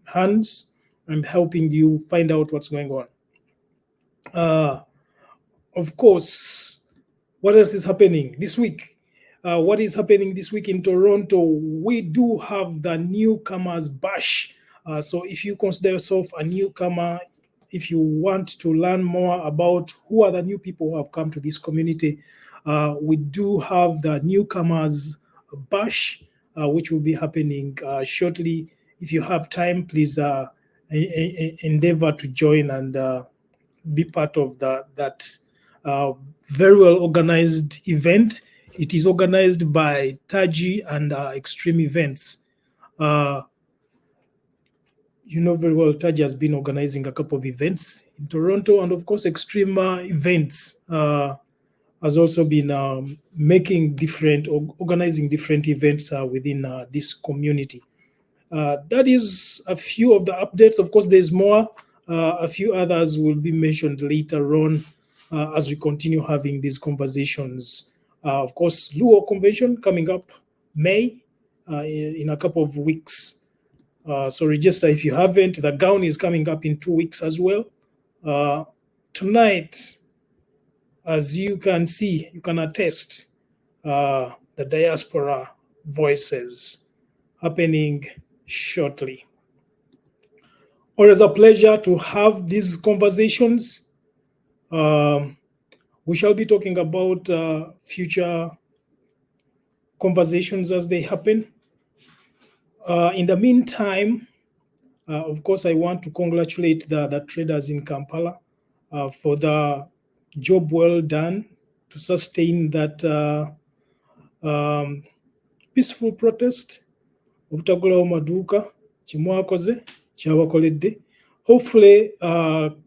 hands and helping you find out what's going on. Of course, what else is happening this week? What is happening this week in Toronto? We do have the newcomers bash. So if you consider yourself a newcomer, if you want to learn more about who are the new people who have come to this community, we do have the newcomers bash, which will be happening shortly. If you have time, please endeavor to join and be part of that very well organized event. It is organized by Taji and Extreme Events. You know very well, Taji has been organizing a couple of events in Toronto, and of course, Extreme Events has also been organizing different events within this community. That is a few of the updates. Of course, there's more. A few others will be mentioned later on as we continue having these conversations. Of course, Luo Convention coming up May in a couple of weeks. So register if you haven't. The gown is coming up in 2 weeks as well. Tonight, as you can see, you can attest the diaspora voices happening shortly. Always a pleasure to have these conversations. We shall be talking about future conversations as they happen. In the meantime, of course, I want to congratulate the traders in Kampala for the job well done to sustain that peaceful protest. Obutagulawo maduuka kimwakoze kyabakoledde. Hopefully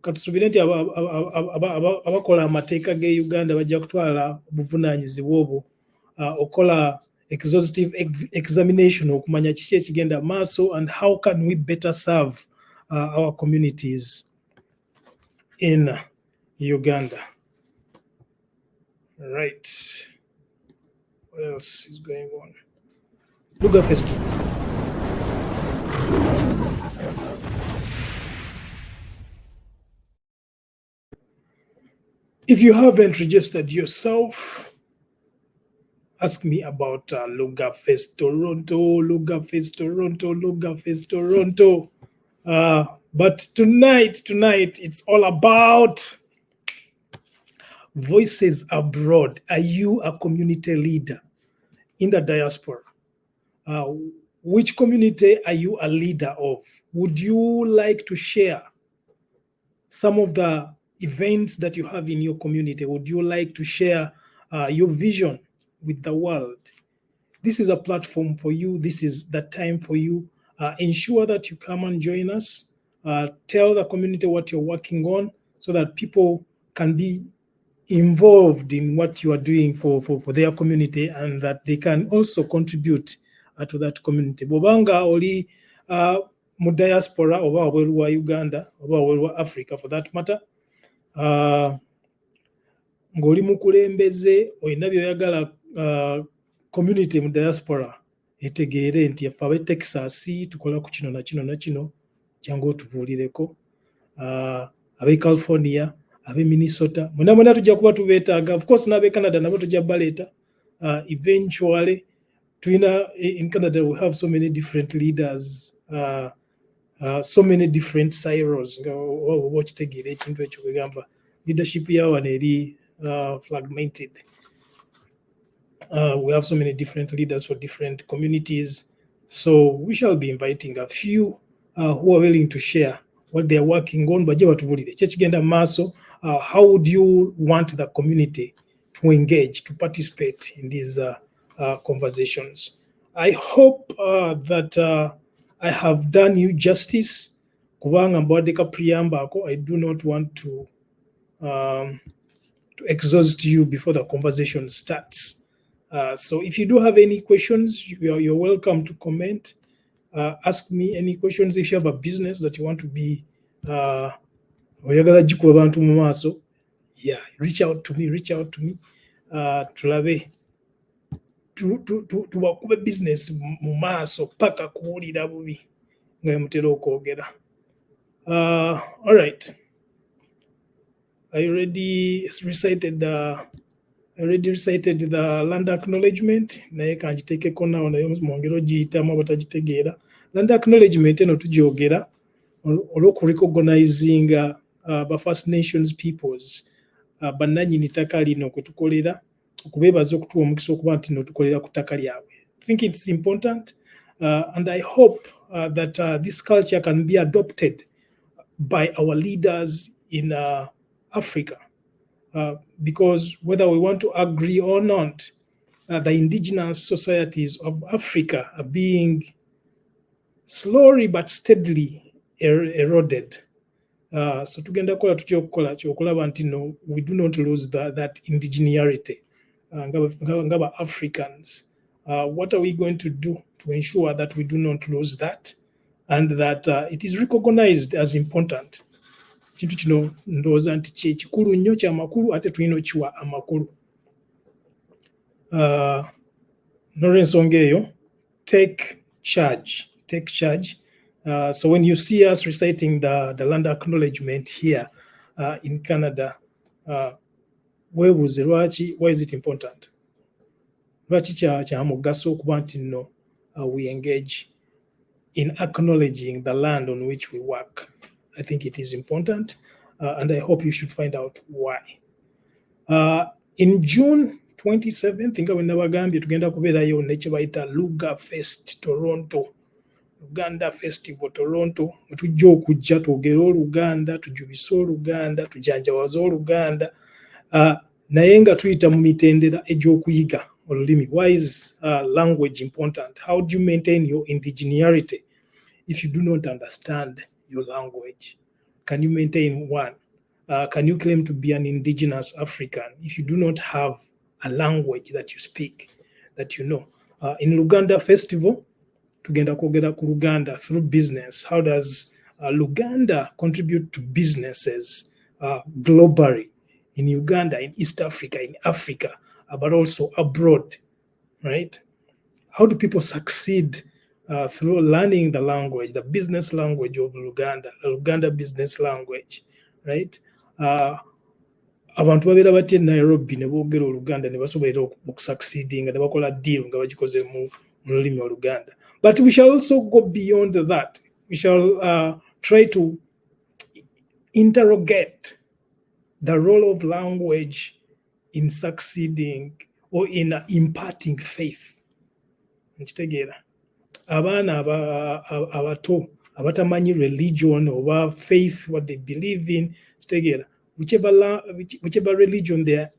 katusubire nti abakola amateeka ge Uganda bajja kutwala obuvunaanyizibwa obwo okola exhaustive examination okumanya kiki ekigenda maaso and how can we better serve our communities in Uganda. Right. What else is going on? Luga Festival. If you haven't registered yourself, ask me about Luga Fest Toronto, Luga Fest Toronto, Luga Fest Toronto. But tonight, it's all about voices abroad. Are you a community leader in the diaspora? Which community are you a leader of? Would you like to share some of the events that you have in your community? Would you like to share your vision with the world? This is a platform for you. This is the time for you. Ensure that you come and join us. Tell the community what you're working on so that people can be involved in what you are doing for their community and that they can also contribute to that community. Bobanga oli mu diaspora oba wabweru wa Uganda oba wabweru wa Africa for that matter, ng'oli mukulembeze olina byoyagala community mu diaspora etegeere nti yaffe ab'e Texas tukola ku kino na kino na kino, jangu otubuulireko. Ab'e California, ab'e Minnesota, mwenna tujja kuba tubeetaaga. Of course n'ab'e Canada nabo tujja baleeta. Eventually in Canada we have so many different leaders, so many different silos. Okitegeera ekintu ekyo kwegamba leadership yawa eri fragmented. We have so many different leaders for different communities. So we shall be inviting a few who are willing to share what they are working on. Bajje batubulire kyekigenda maaso. How would you want the community to engage, to participate in these conversations? I hope that I have done you justice. Kubanga mbwadeka preamble, I do not want to exhaust you before the conversation starts. So if you do have any questions, you're welcome to comment. Ask me any questions. If you have a business that you want to be oyagala jikuba bantu mu maaso, reach out to me. Tulabe tubakube business mu maaso paka kuwulira bubi. nga mutera okwogera. All right. I already recited the land acknowledgement naye kangitekeko nawo naye mwongere ogiyitamu abatagitegeera. Land acknowledgement eno tugyogera olw'okurecognizinga ba First Nations peoples bannannyini ttaka lino kwe tukolera okubeebaza okutuwa omukisa okuba nti no tukolera ku ttaka lyabwe. I think it's important and I hope that this culture can be adopted by our leaders in Africa. Because whether we want to agree or not, the indigenous societies of Africa are being slowly but steadily eroded. So tugenda kukola tutya okukola kyokulaba nti no, we do not lose that indigeneity ngaba Africans. What are we going to do to ensure that we do not lose that and that it is recognized as important? Kintu kino ndowooza nti kikulu nnyo kya makulu ate tulina okiwa amakulu. N'olw'ensonga eyo, take charge. So when you see us reciting the land acknowledgement here in Canada, weebuuze lwaki, why is it important? Lwaki kya mugaso okuba nti no we engage in acknowledging the land on which we work. I think it is important, and I hope you should find out why. In June 27th, nga bwe nabagambye tugenda kubeerayo nekye bayita Luga Fest Toronto, Luganda Festival Toronto, mwe tujja okujja twogere Oluganda, tujubise Oluganda, tujanjawaze Oluganda, naye nga tuyita mu mitendera egy'okuyiga olulimi. Why is language important? How do you maintain your indigeneity if you do not understand your language? Can you maintain one? Can you claim to be an indigenous African if you do not have a language that you speak, that you know? In Luganda Festival, tugenda kwogera ku Luganda through business. How does Luganda contribute to businesses globally in Uganda, in East Africa, in Africa, but also abroad, right? How do people succeed through learning the language, the business language of Luganda, the Luganda business language, right? Abantu babeera batya e Nairobi ne boogera Oluganda ne basobola okusucceedinga ne bakola deal nga bagikoze mu lulimi Oluganda. But we shall also go beyond that. We shall try to interrogate the role of language in succeeding or in imparting faith. Nkitegeera. Abaana abato abatamanyi religion oba faith, what they believe in, kitegeera. Whichever religion they are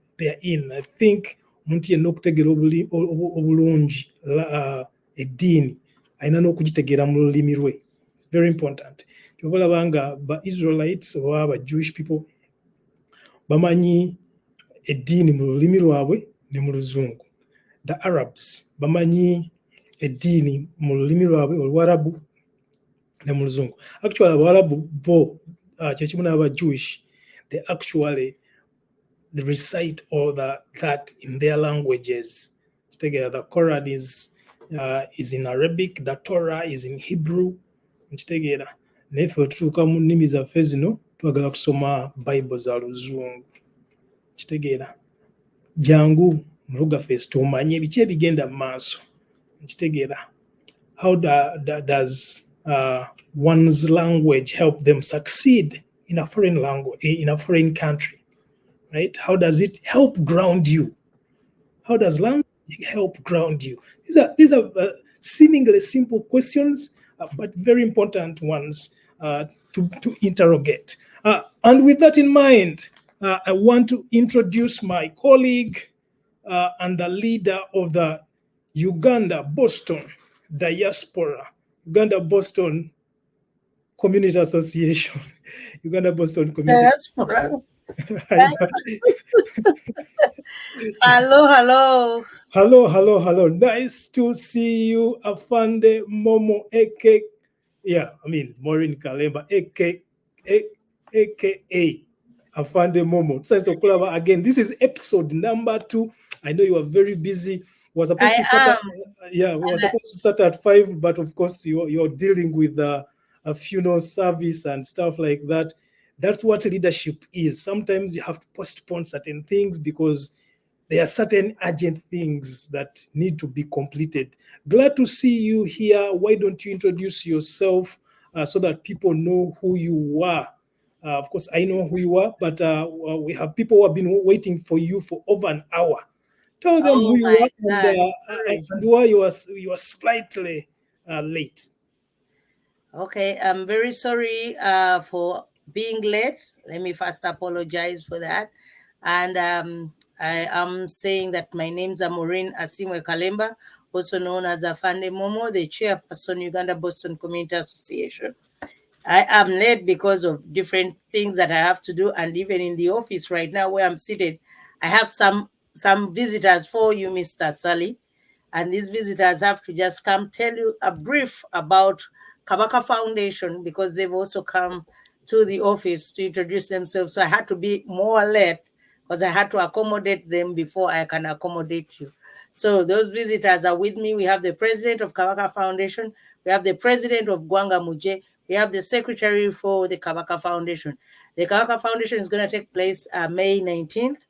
in, I think omuntu yenna okutegeera obulungi eddiini ayina n'okugitegeera mu lulimi lwe. It's very important. Kyova olaba nga ba-Israelites oba ba-Jewish people bamanyi eddiini mu lulimi lwabwe ne mu Luzungu. The Arabs bamanyi eddiini mu lulimi lwabwe Oluwarabu ne mu Luzungu. Actually Abawarabu bo kyekimu n'aba-Jewish, they actually recite all that in their languages. The Quran is in Arabic, the Torah is in Hebrew. Naye ffe tutuuka mu nnimi zaffe zino twagala kusoma Bible za Luzungu. Kitegeera. Jangu mu Luga Fest omanye biki ebigenda mu maaso. Kitegeera. How does one's language help them succeed in a foreign language, in a foreign country, right? How does it help ground you? How does language help ground you? These are seemingly simple questions, but very important ones to interrogate. And with that in mind, I want to introduce my colleague and the leader of the Uganda Boston Diaspora, Uganda Boston Community Association. Uganda Boston Community Diaspora. Hello. Nice to see you, Afande Momo, aka Maureen Kalemba, aka Afande Momo. So again, this is episode number 2. I know you are very busy We're supposed to start we're supposed to start at 5, but of course you're dealing with a funeral service and stuff like that. That's what leadership is. Sometimes you have to postpone certain things because there are certain urgent things that need to be completed. Glad to see you here. Why don't you introduce yourself so that people know who you are? Of course, I know who you are, but we have people who have been waiting for you for over an hour. Tell them who you are and why you are slightly late. Okay, I'm very sorry for being late. Let me first apologize for that. And I am saying that my name's Maureen Asimwe Kalemba, also known as Afande Momo, the chairperson, Uganda Boston Community Association. I am late because of different things that I have to do. And even in the office right now where I'm seated, I have some visitors for you, Mr. Sally. And these visitors have to just come tell you a brief about Kabaka Foundation because they've also come to the office to introduce themselves. So I had to be more late because I had to accommodate them before I can accommodate you. So those visitors are with me. We have the president of Kabaka Foundation. We have the president of Gwanga Muje. We have the secretary for the Kabaka Foundation. The Kabaka Foundation is going to take place May 19th.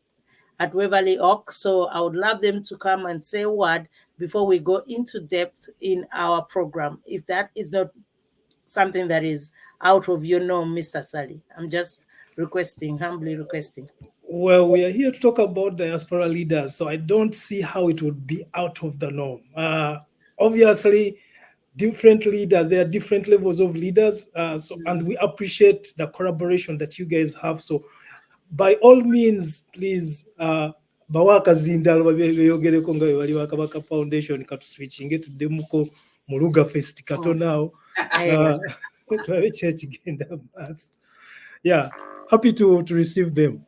At Waverly Oak. So I would love them to come and say a word before we go into depth in our program. If that is not something that is out of your norm, Mr. Sally, I'm just requesting, humbly requesting. Well, we are here to talk about diaspora leaders, so I don't see how it would be out of the norm. Obviously, different leaders, there are different levels of leaders, and we appreciate the collaboration that you guys have. So by all means, please, bawakazinda beyogereko nga bali wa Kabaka Foundation katuswitchinge tuddemuko mu Luga Fest katonaawo tulabe kyekigenda maaso. Yeah, happy to receive them.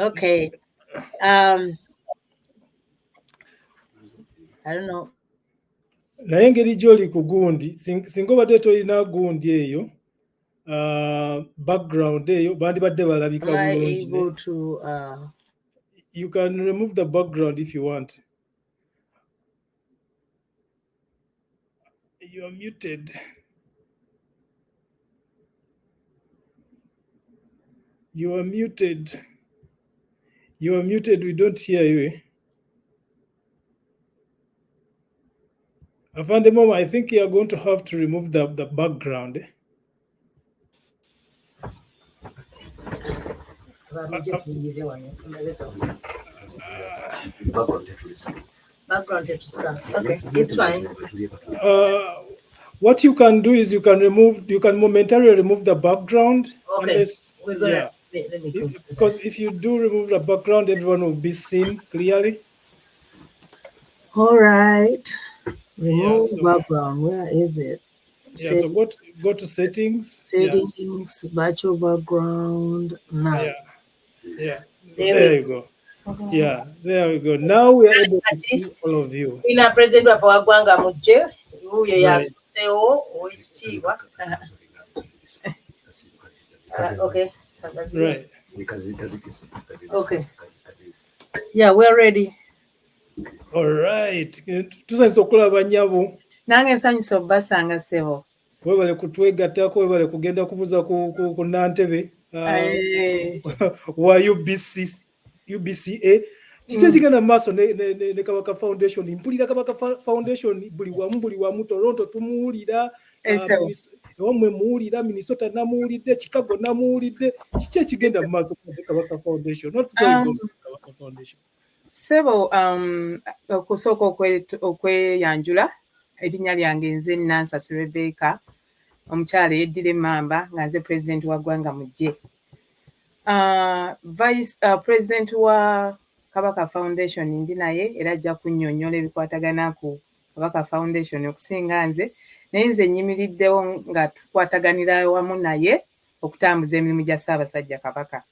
Okay. I don't know. Naye engeri gy'oli ku gundi singa obadde tolina gundi eyo background eyo bandibadde balabika bulungi. You can remove the background if you want. You are muted. You are muted. You are muted. We don't hear you. Afande Momo, I think you are going to have to remove the background. Okay, it's fine. What you can do is you can momentarily remove the background. Okay. Unless, let me because if you do remove the background, everyone will be seen clearly. All right. Remove background. Where is it? Yeah, so go to settings. Settings, virtual background. No. Yeah. There you go. Yeah, there we go. Now we are able to see all of you. In a president of Gwanga Muje, who you have okay. Right. Okay. Yeah, we're ready. All right. Tusanyusa okulaba nnyabo. Nange nsanyusa obbasanga ssebo. Webale kutwegattako, webale kugenda kubuza ku Nantebe. Wa UBCA. Kiki ekigenda mu maaso ne Kabaka Foundation? Mpulira Kabaka Foundation buli wamu Toronto tumuwulira. Omwe muwulira, Minnesota namuwulidde, Chicago namuwulidde. Kiki ekigenda mu maaso ku Kabaka Foundation? What's going on with Kabaka Foundation? Ssebo okusooka okweyanjula, erinnya lyange nze Nansasi Rebecca, omukyala yeddira emmamba nga nze pulezidenti wa Gwanga Mujje. Vice President wa Kabaka Foundation ndi naye era ajja kunnyonnyola ebikwatagana ku Kabaka Foundation okusinga nze, naye nze nnyimiriddewo nga tukwataganira wamu naye okutambuza emirimu gya Ssaabasajja Kabaka.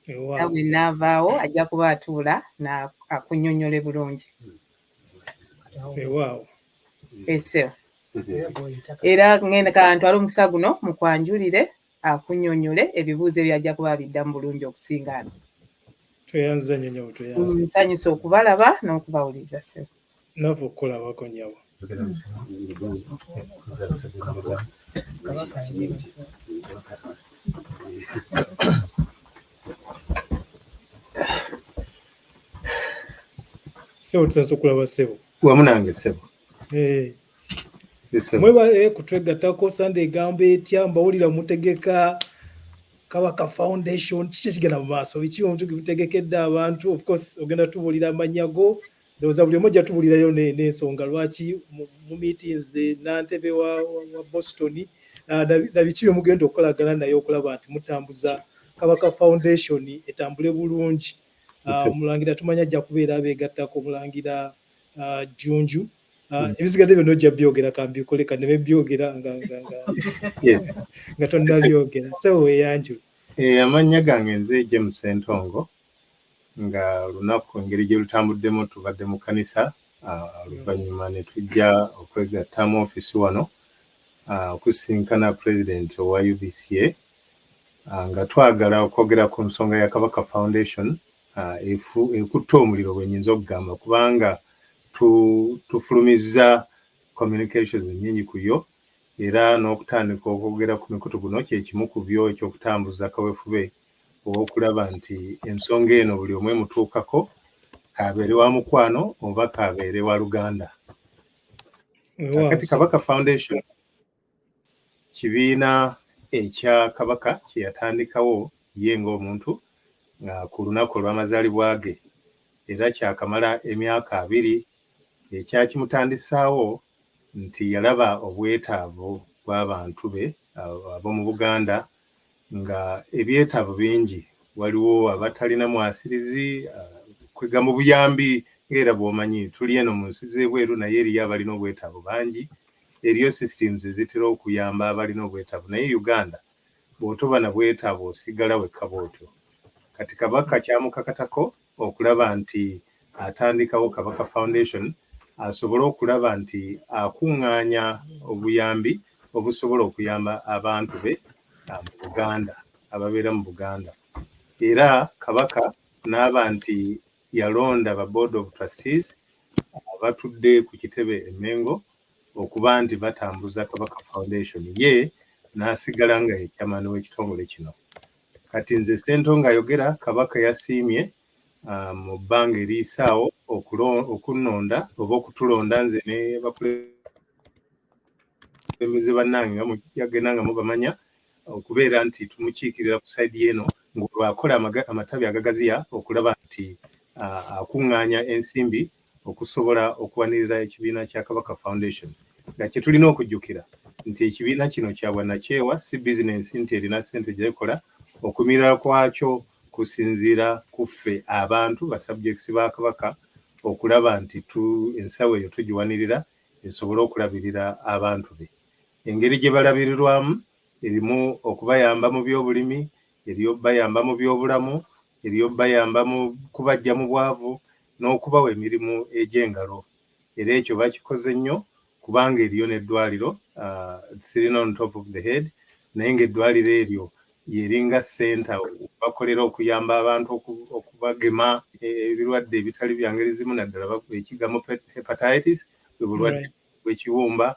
Nawe naavaawo ajja kuba atuula akunnyonnyole bulungi. Ese era ngenda kantwala omukisa guno mukwanjulire akunnyonnyole ebibuuzo byajja kuba biddamu bulungi okusinga nze. tweyanza nnyo tweyanza nsanyusa okubalaba n'okubawuliza ssebo nava okukolabako nnyabo ssebo tusansa okulaba ssebo wamu nange ssebo mwebale kutwegattako Sunday egamba etya mbawulira mutegeka Kabaka Foundation kiki ekigenda mu maaso biki omuntu gibitegekedde abantu of course ogenda tubuulira amannya go ndowooza buli omu ojja tubuulirayo n'ensonga lwaki mu meetings Nantebe wa Boston na biki bye mugenda okukolagana naye okulaba nti mutambuza Kabaka Foundation etambule bulungi. Omulangira tumanya ajja kubeera abeegattako omulangira Jjunju. Ebizigadde byonna ojja byogera kambikole kaneme byogera nga tonnabyogera so weeyanjula. Amannya gange nze James Ssentongo nga olunaku engeri gye lutambuddemu tubadde mu kanisa oluvannyuma ne tujja okwegatta mu ofiisi wano okusinkana President owa UBCA nga twagala okwogera ku nsonga ya Kabaka Foundation ekutta omuliro bwennyinza okugamba kubanga tufulumizza communications nnyingi ku yo era n'okutandika okwogera ku mikutu guno kyekimu ku byo ekyokutambuza kaweefube okulaba nti ensonga eno buli omu emutuukako kabeere wa mukwano oba kabeere wa Luganda. Kati Kabaka Foundation kibiina ekya Kabaka kye yatandikawo ye ng'omuntu ku lunaku olw'amazaalibwa ge era kyakamala emyaka 2 ekyakimutandisaawo nti yalaba obwetaavu bw'abantu be ab'omu Buganda nga ebyetaavu bingi waliwo abatalina mwasirizi kwegamba obuyambi ng'era bw'omanyi tuli eno mu nsi z'ebweru naye eriyo abalina obwetaavu bangi eriyo systems ezitera okuyamba abalina obwetaavu naye Uganda bw'otoba na bwetaavu osigala wekka bw'otyo. Kati Kabaka kyamukakatako okulaba nti atandikawo Kabaka Foundation asobole okulaba nti akuŋŋaanya obuyambi obusobola okuyamba abantu be mu Buganda ababeera mu Buganda era Kabaka n'aba nti yalonda ba Board of Trustees abatudde ku kitebe e Mengo okuba nti batambuza Kabaka Foundation ye n'asigala nga ye chairman w'ekitongole kino. Kati nze Ssentongo ayogera Kabaka yasiimye mu bbanga eriisaawo okunonda oba okutulonda nze ne bakulembeze bannange nga yagenda nga mubamanya okubeera nti tumukiikirira ku sayidi eno ng'olwakola amatabi agagaziya okulaba nti akuŋŋaanya ensimbi okusobola okuwanirira ekibiina kya Kabaka Foundation nga kye tulina okujjukira nti ekibiina kino kya bwannakyewa si bizinensi nti erina ssente gy'ekola okumirira kwakyo kusinziira ku ffe abantu ba subjects ba Kabaka okulaba nti ensawo eyo tugiwanirira esobole okulabirira abantu be. Engeri gye balabirirwamu erimu okubayamba mu byobulimi, eriyo bayamba mu byobulamu, eriyo bayamba mu kubajja mu bwavu n'okubawa emirimu egy'engalo. Era ekyo bakikoze nnyo kubanga eriyo n'eddwaliro sirina on top of the head naye ng'eddwaliro eryo yeringa center bakolera okuyamba abantu okubagema ebirwadde ebitali bya ngeri zimu naddala ekigamo hepatitis obulwadde bw'ekiwumba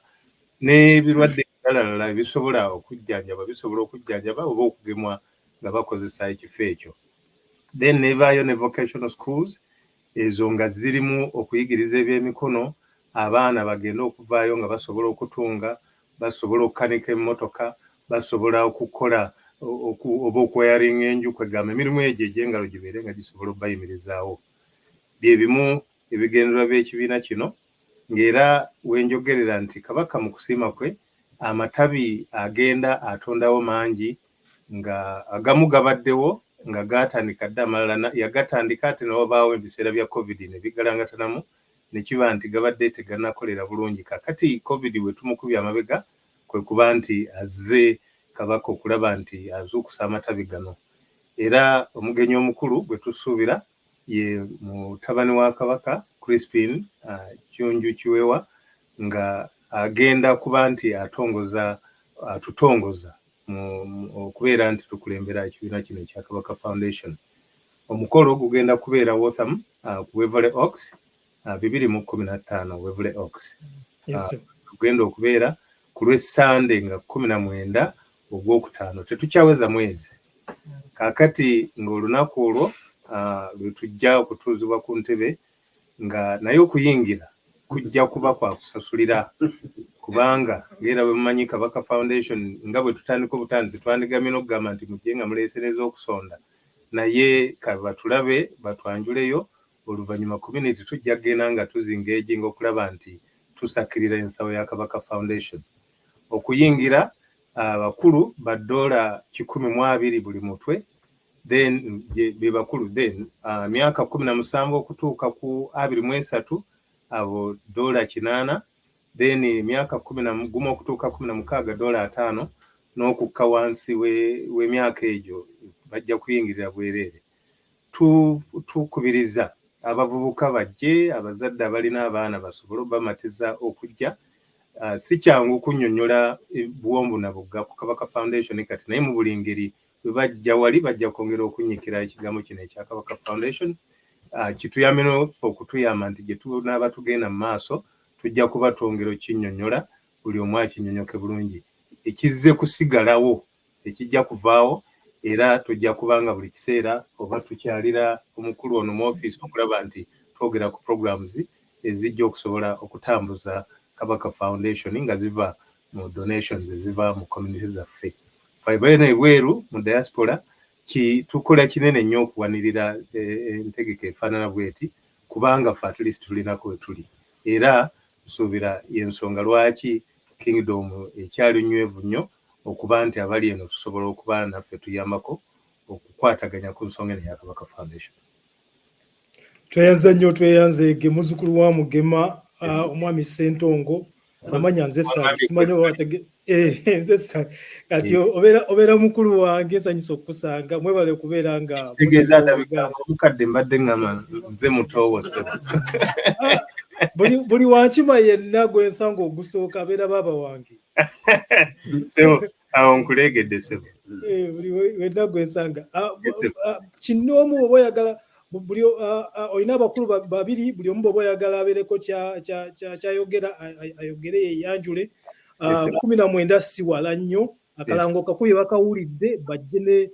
n'ebirwadde ebirala bisobola okujjanjaba oba okugemwa nga bakozesa ekifo ekyo. Then nevaayo ne vocational schools ezo nga zirimu okuyigiriza ebyemikono abaana bagenda okuvaayo nga basobola okutunga, basobola okukanika emmotoka, basobola okukola oba okweyaringa enju kwegamba emirimu egyo egy'engalo gibeere nga gisobola okubayimirizaawo. Bye bimu ebigendererwa by'ekibiina kino ng'era wenjogerera nti Kabaka mu kusiima kwe amatabi agenda atondawo mangi nga agamu gabaddewo nga gatandika dda amalala yagatandika ate n'obaawo ebiseera bya COVID ne bigalangatanamu ne kiba nti gabadde tegannakolera bulungi. Kakati COVID bwe tumukubye amabega kwe kuba nti azze Kabaka okulaba nti azuukusa amatabi gano. Era omugenyi omukulu gwe tusuubira ye mutabani wa Kabaka Crispin Jjunju Kiwewa nga agenda kuba nti atutongoza okubeera nti tukulembera ekibiina kino ekya Kabaka Foundation. omukolo gugenda kubeera Waltham ku Webuly Oaks 2015 Webuly Oaks. Yes, sir. Gugenda okubeera ku lw'Essande nga 19 Ogwokutaano. Tetukyaweza mwezi. Kaakati ng'olunaku olwo lwe tujja okutuuzibwa ku ntebe nga naye okuyingira kujja kuba kwa kusasulira kubanga era bwe mumanyi Kabaka Foundation nga bwe tutandika obutanzi twandigamye n'okugamba nti mujje nga muleesereza okusonda naye kabatulabe batwanjuleyo oluvannyuma community tujja kgenda nga tuzingeejinga okulaba nti tusakirira ensawo ya Kabaka Foundation. Okuyingira abakulu $120 buli mutwe, then be bakulu then myaka 17 okutuuka ku 23 abo $8, then myaka 11 okutuuka 16 $5 n'okukka wansi w'emyaka egyo bajja kuyingirira bwereere. Tukubiriza abavubuka bajje, abazadde abalina abaana basobole obamatiza okujja. Si kyangu kunnyonnyola buwombu na bugga ku Kabaka Foundation kati naye mu buli ngeri bwe bajja wali bajja kwongera okunyikira ekigambo kino ekya Kabaka Foundation. Kituyambe okutuyamba nti gye tunaaba tugenda mu maaso tujja kuba twongera okinnyonnyola buli omu akinnyonnyoke bulungi. Ekizze kusigalawo ekijja kuvaawo era tujja kubanga buli kiseera oba tukyalira omukulu ono mu ofiisi okulaba nti twogera ku programs ezijja okusobola okutambuza Kabaka Foundation nga ziva mu donations eziva mu community zaffe. Faibaine ebweru mu diaspora tukola kinene nnyo okuwanirira entegeka efaanana bweti kubanga ffe at least tulinako we tuli. Era tusuubira y'ensonga lwaki Kingdom ekyali nywevu nnyo okuba nti abali eno tusobola okuba naffe tuyambako okukwataganya ku nsonga ya Kabaka Foundation. Tweyanze nnyo tweyanzeege muzzukulu wa Mugema omwami Ssentongo amanya nze simanyi watege nze kati obeera mukulu wange nsanyusa okukusanga mwebale okubeera nga tegeeza ndabika omukadde mbadde ngama nze mutowo sebo buli wankima yenna gwensanga ogusooka abeera baaba wange sebo awo nkuleegedde sebo buli wenna gwensanga kinoomu oba oyagala buli olina abakulu babiri buli omu bw'oba oyagala abeereko kyayogera ayogere yeyanjule 19 si wala nnyo akalango kakuye bakawulidde bajje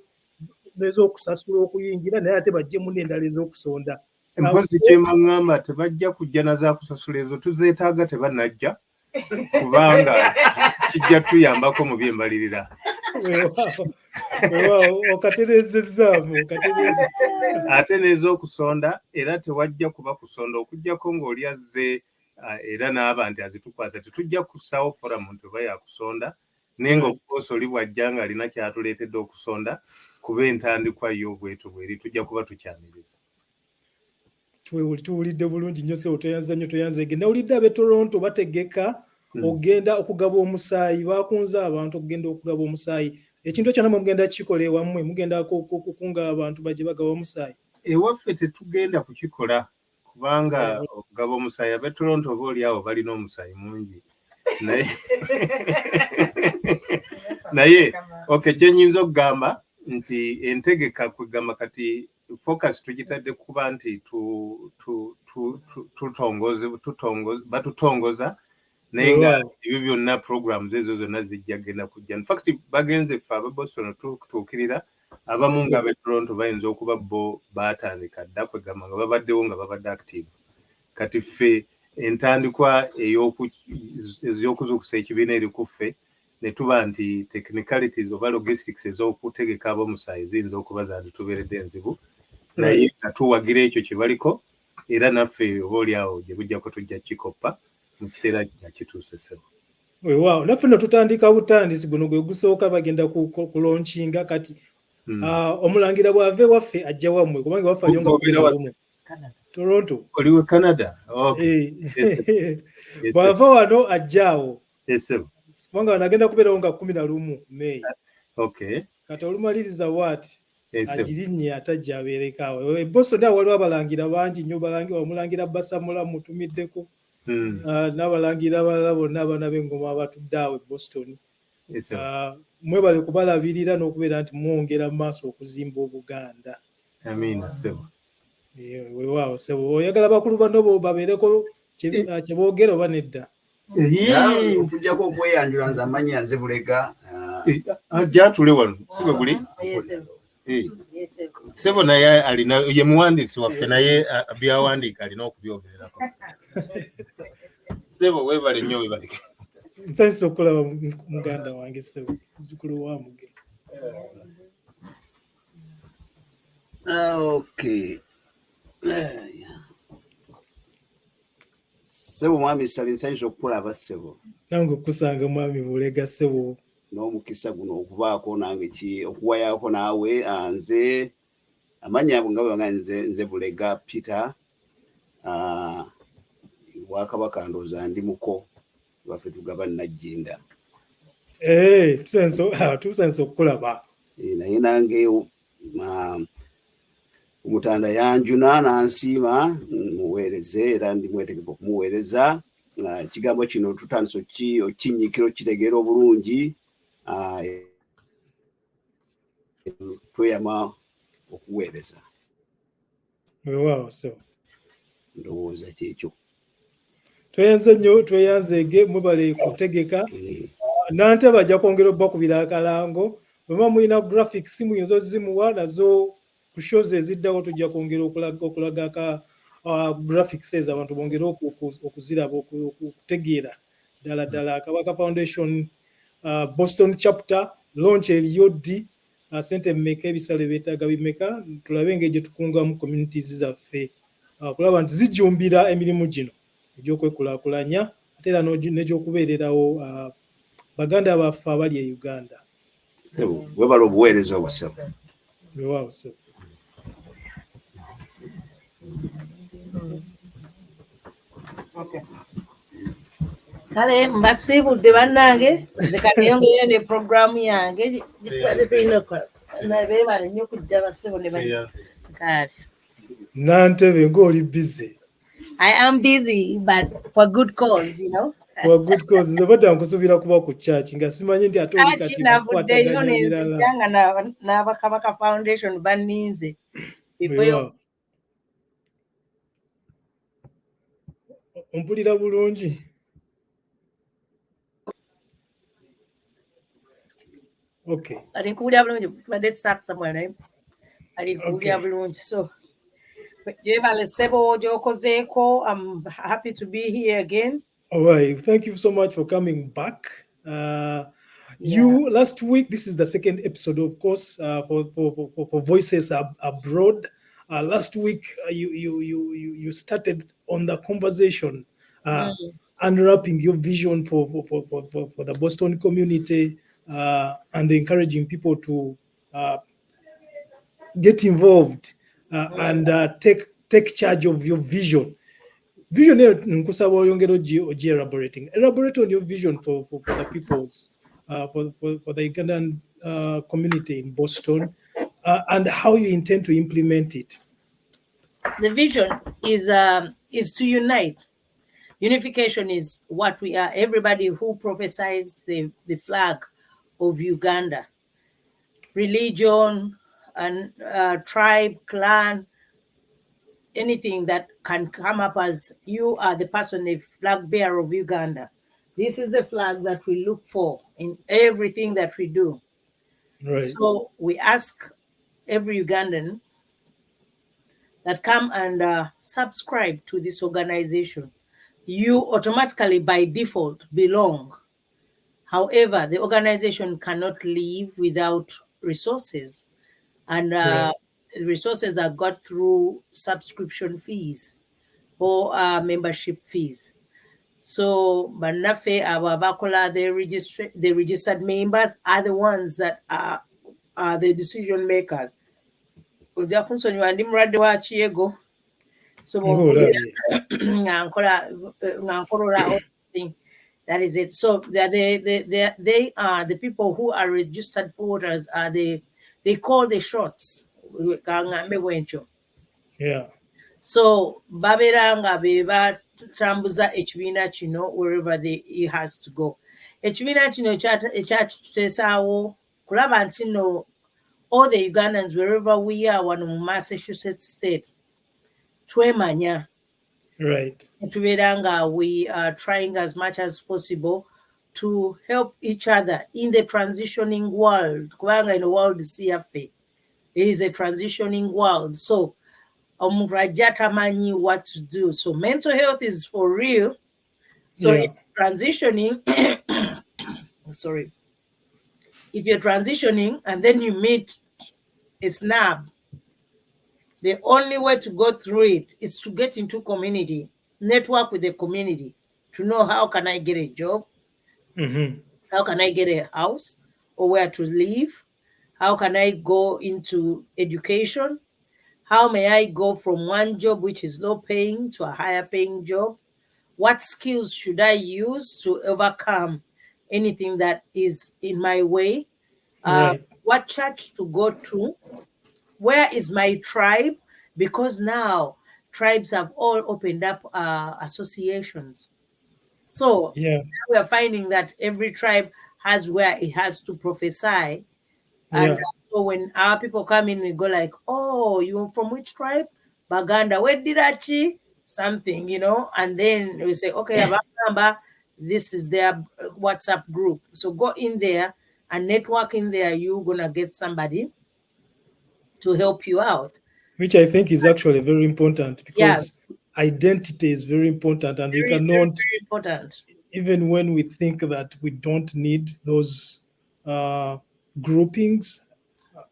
n'ez'okusasula okuyingira naye ate bajjemu n'endala ez'okusonda. Empozi kyemba ngamba tebajja kujja na za kusasula ezo tuzeetaaga tebanajja kubanga kijja tuyambako mu byembalirira. Okatereezezzaamu ate n'ez'okusonda era tewajja kuba kusonda okujjako ng'oli azze era n'aba nti azitukwasa tetujja kussaawo foramu nti oba yakusonda naye ng'okukoosa oli bw'ajja ng'alina kyatuleetedde okusonda kuba entandikwa y'obwetu bweri tujja kuba tukyamiriza. Tuwulidde bulungi nnyo sewo tweyanza nnyo tweyanzeege. Nawulidde ab'e Toronto bategeka ogenda okugaba omusaayi bakunze abantu okugenda okugaba omusaayi. Ekintu ekyo namwe mugenda kukikola ewammwe mugenda kukunga abantu bajje bagaba omusaayi? Ewaffe tetugenda kukikola kubanga okugaba omusaayi ab'e Toronto oba oli awo balina omusaayi mungi naye kyenyinza okugamba nti entegeka kwegamba kati focus tugitadde kuba nti batutongoza naye nga ebyo byonna programs ezo zonna zijja genda kujja. In fact bagenze ffe ab'e Boston tutuukirira abamu nga ab'e Toronto bayinza okuba bo baatandika dda kwegamba nga babaddewo nga babadde active. Kati ffe entandikwa ez'okuzuukusa ekibiina eri ku ffe ne tuba nti technicalities oba logistics ez'okutegeka ab'omusaayi ziyinza okuba zanditubeeredde enzibu naye natuwagira ekyo kye baliko era naffe oba oli awo gye bujjako tujja kikoppa mu kiseera nga kituuse sebo. Weewaawo naffe no tutandika butandisi guno gwe gusooka bagenda kulaunchinga kati omulangira bw'ave waffe ajja wammwe kubanga waffe ayonga Toronto. Oliwe Canada? Okay. Bw'ava wano ajjaawo. Yes, sir. Kubanga wanagenda kubeerawo nga 11 May. Okay. Kati olumaliriza waati agirinnya atajja abeereko awo. E Boston awo waliwo abalangira bangi nnyo omulangira Basamula mutumiddeko n'abalangira abalala bonna abaana b'engoma abatudde awo e Boston. Mwebale kubalabirira n'okubeera nti mwongera mu maaso okuzimba Obuganda. Amina sebo. Weewaawo ssebo oyagala bakulu bano bo babeereko kye boogera oba nedda? Okujjako okweyanjula nze amanyi yanze Bulega. Gyatule wano sibe guli. Sebo naye alina ye muwandiisi waffe naye byawandiika alina okubyogererako. Sebo weebale nnyo weebaleke. Nsanyusa okulaba muganda wange ssebo muzzukulu wa Muge. Okay. Sebo mwami sali nsanyusa okulaba Sebo. Nange okusanga mwami Bulega ssebo. N'omukisa guno okubaako nange okuwayako naawe nze amannya ago nga bwe nze Bulega Peter Bwakabaka ndooza ndi muko baffe tugaba Najjinda. Tusanso okulaba. Naye nange Omutanda yanjuna nansiima muweereze era ndi mwetegefu okumuweereza. Ekigambo kino tutandise okinnyikira okitegeera obulungi. Tweyama okuweereza. Weewaawo ssebo. Ndowooza kyekyo. Tweyanze nnyo tweyanzeege mubale kutegeka. Nante bajja kwongera obbakubira akalango. Bwema mulina graphics muyinza ozimuwa nazo ku shows eziddawo tujja kwongera okulaga ka graphics ezo abantu bongere okuziraba okutegeera ddala Kabaka Foundation Boston chapter launch eriyo ddi sente mmeka ebisale beetaaga bimeka tulabe engeri gye tukungamu communities zaffe kulaba nti zijjumbira emirimu gino egy'okwekulaakulanya ate era n'egyokubeererawo baganda baffe abali e Uganda. Webala obuweereza obusabo. Weewaawo ssebo. Okay. Kale mbasiibudde bannange nze kaneyongeyo ne programu yange beebale nnyo okujja basibu ne kale. Nantebe ng'oli busy. I am busy but for good cause, you know. For good cause. Nze badde nkusuubira kuba ku church nga simanyi nti ate oli kati navuddeyo nenzijanga n'Abakabaka Foundation banninze. Ompulira bulungi? Okay. Ali kuwulira bulungi badde stuck somewhere naye ali kuwulira bulungi. So gyebale ssebo gy'okozeeko. I'm happy to be here again. All right. Thank you so much for coming back. You last week, this is the second episode, of course, for Voices Abroad. Last week, you started on the conversation, unwrapping your vision for the Boston community and encouraging people to get involved and take charge of your vision. Vision nkusaba oyongera elaborate on your vision for the people's for the Ugandan community in Boston and how you intend to implement it. The vision is to unite. Unification is what we are. Everybody who prophesies the flag of Uganda, religion and tribe, clan, anything that can come up as you are the person, the flag bearer of Uganda. This is the flag that we look for in everything that we do. Right. So we ask every Ugandan that come and subscribe to this organization. You automatically by default belong. However, the organization cannot live without resources. And resources are got through subscription fees or membership fees. So, Banafe, our Bakola, the registered members are the ones that are the decision makers. So, that is it. So they are the people who are registered voters. They call the shots. Yeah. So Babiranga Beba Trambuza Echbina Chino wherever he has to go. Echbina Chino chat Tesawo Kulabantino all the Ugandans, wherever we are, one of Massachusetts state, twemanya. Right. Tuberanga, we are trying as much as possible to help each other in the transitioning world. Kubanga in the world CFA. It is a transitioning world. So manyi what to do. So mental health is for real. So Yeah. if transitioning, sorry, if you're transitioning and then you meet a snub, the only way to go through it is to get into community, network with the community, to know how can I get a job, how can I get a house or where to live, how can I go into education, how may I go from one job which is low paying to a higher paying job, what skills should I use to overcome anything that is in my way, Right. what church to go to, where is my tribe, because now tribes have all opened up associations. So Yeah. we are finding that every tribe has where it has to prophesy. And Yeah. so when our people come in, we go like, oh, you're from which tribe? Baganda. Where did I something, and then we say, okay, Abakamba, this is their WhatsApp group. So go in there and network in there. You're going to get somebody to help you out. Which I think is actually very important, Yeah, because identity is very important, and we very, very, cannot, very important. even when we think that we don't need those groupings,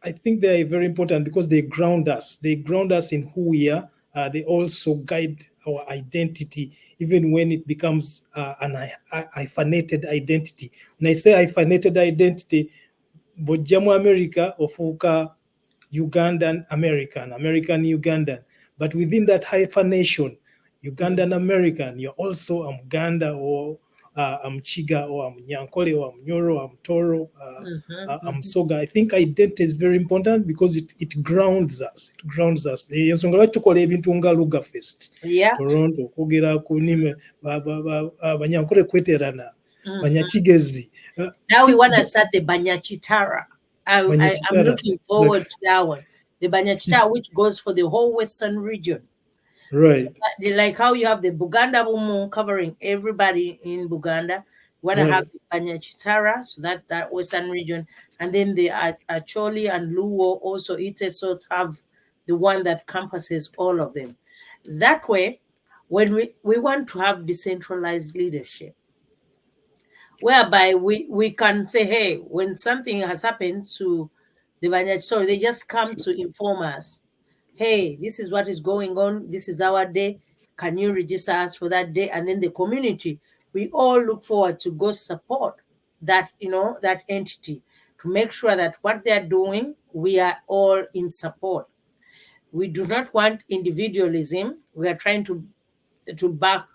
I think they are very important because they ground us. They ground us in who we are. They also guide our identity, even when it becomes an hyphenated identity. When I say hyphenated identity, bojjamu America ofuuka Ugandan American, American Ugandan. But within that hyphenation, Ugandan American, you're also a Muganda, or I'm Chiga, or I'm Nyankole, or I'm Nyoro, or I'm Toro, I'm Soga. I think identity is very important because it grounds us. It grounds us. Ensonga lwaki tukola ebintu nga Luga Fest, Yeah. Toronto, kwogera ku nnimi Banyankole kweterana, Banyakigezi. Now we want to start the Banyachitara. I'm Banyachitara. looking forward to that one. The Banyachitara, which goes for the whole Western region. Right. So like how you have the Buganda Bumu covering everybody in Buganda. We want to Right. have the Banyachitara, so that Western region. And then the Acholi and Luo also, Iteso, have the one that compasses all of them. That way, when we want to have decentralized leadership, whereby we can say, hey, when something has happened to the Banyach story, they just come to inform us, hey, this is what is going on, this is our day, can you register us for that day? And then the community, we all look forward to go support that, that entity, to make sure that what they're doing, we are all in support. We do not want individualism. We are trying to back.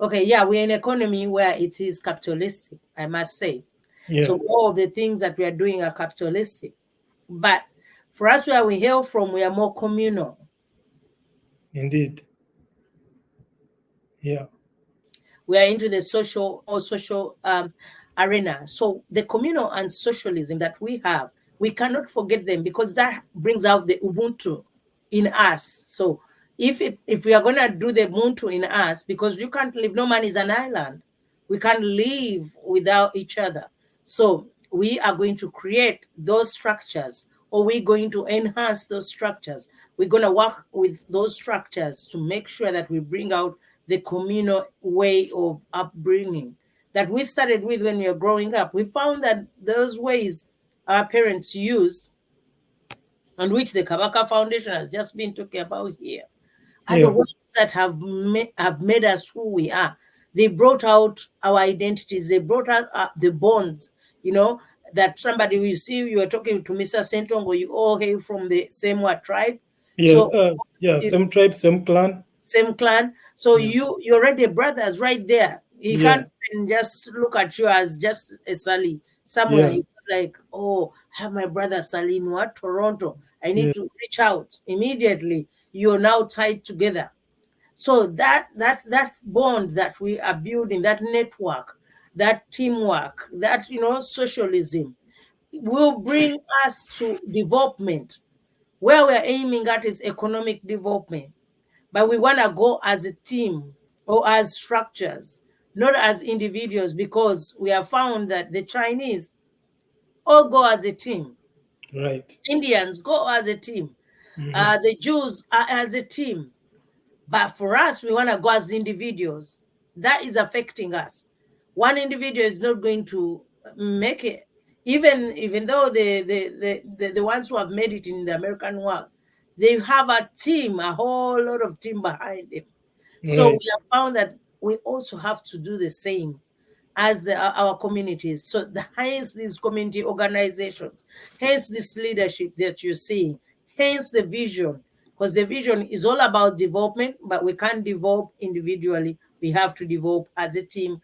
Okay, yeah, we're in an economy where it is capitalistic, I must say. Yeah. So all of the things that we are doing are capitalistic. But for us, where we hail from, we are more communal. Indeed. Yeah. We are into the social arena. So the communal and socialism that we have, we cannot forget them, because that brings out the Ubuntu in us. So if we are going to do the Ubuntu in us, because you can't live, no man is an island. We can't live without each other. So we are going to create those structures, or we're going to enhance those structures. We're going to work with those structures to make sure that we bring out the communal way of upbringing that we started with when we were growing up. We found that those ways our parents used, and which the Kabaka Foundation has just been talking about here, are the ways that have made us who we are. They brought out our identities. They brought out the bonds, that somebody will see you are talking to Mr. Sentongo, you all hail from the same tribe. Yeah, So, same tribe, same clan. Same clan. So you're already brothers right there. He can't just look at you as just a Sally. Somewhere he was like, oh, I have my brother Sally in Toronto. I need to reach out immediately. You're now tied together. So that bond that we are building, that network, that teamwork, that socialism, will bring us to development. Where we're aiming at is economic development, but we want to go as a team or as structures, not as individuals, because we have found that the Chinese all go as a team. Right. Indians go as a team. Mhm. The Jews are as a team. But for us, we want to go as individuals. That is affecting us. One individual is not going to make it, even though the ones who have made it in the American world, they have a team, a whole lot of team behind them. So Right. we have found that we also have to do the same as our communities. So hence these community organizations, hence this leadership that you're seeing, hence the vision, because the vision is all about development, but we can't develop individually. We have to develop as a team,